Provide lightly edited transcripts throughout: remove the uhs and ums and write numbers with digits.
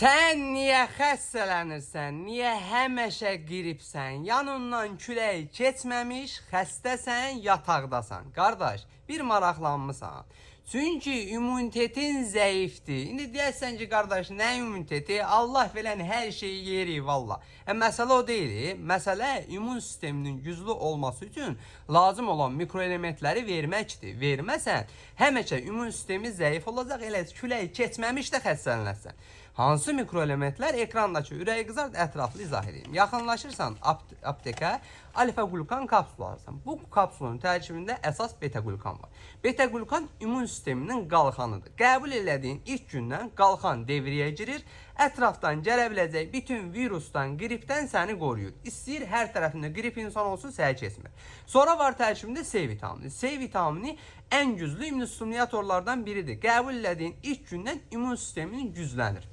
Sən niyə xəstələnirsən? Niyə həmişə qripsən? Yanından külək keçməmiş, xəstəsən, yataqdasan. Qardaş, bir maraqlanmısan. Çünki immunitetin zəifdir. İndi deyəsən ki, qardaş, nə immuniteti? Allah verən hər şeyi yerik valla. Məsələ o deyil. Məsələ immun sisteminin güclü olması üçün lazım olan mikroelementləri verməkdir. Verməsən, həmişə immun sistemi zəif olacaq, elə külək keçməmiş də xəstələnərsən. Hansı mikroelementlər? Ekrandakı ürəyi qızart, ətraflı izah edeyim. Yaxınlaşırsan aptekə, alfa-glukan kapsulu alırsan. Bu kapsulun tərkibində əsas beta-glukan var. Beta-glukan immun sisteminin qalxanıdır. Qəbul elədiyin ilk gündən qalxan devrəyə girir, ətrafdan gələ biləcək bütün virusdan, qripdən səni qoruyur. İstəyir hər tərəfində qrip insan olsun, səni keçmir. Sonra var tərkibində C vitamini. C vitamini ən güclü immunostimulyatorlardan biridir. Qəbul elədiyin ilk gündən immun sisteminin güclənir.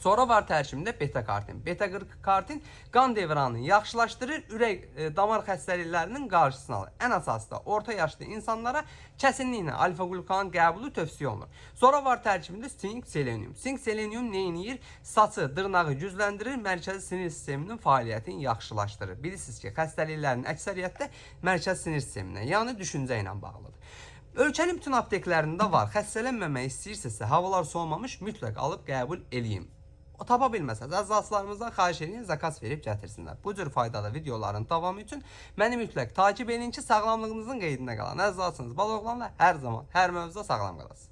Sonra var tərkibində beta-kartin. Beta-kartin qan dövranını yaxşılaşdırır, ürək damar xəstəliklərinin qarşısını alır. Ən əsası da orta yaşlı insanlara kəsinliklə alfa-glukanın qəbulu tövsiyə olunur. Sonra var tərkibində sink, selenium. Sink, selenium nə edir? Saçı, dırnağı gücləndirir, mərkəzi sinir sisteminin fəaliyyətini yaxşılaşdırır. Bilirsiniz ki, xəstəliklərin əksəriyyətdə mərkəzi sinir sisteminə, yəni düşüncə ilə bağlıdır. Ölkənin bütün apteklərində var. Xəstələnməmək istəyirsinizsə, havalar soğumamış mütləq alıb qəbul eləyin. O tapa bilməsəz, əzazlarımızdan xahiş edin, zakaz verib gətirsinlər. Bu cür faydalı videoların davamı üçün məni mütləq takip edin ki, sağlamlığınızın qeydinə qalan. Əzazsınız, bal oğlanlar hər zaman, hər mövzuda sağlam qalasınız.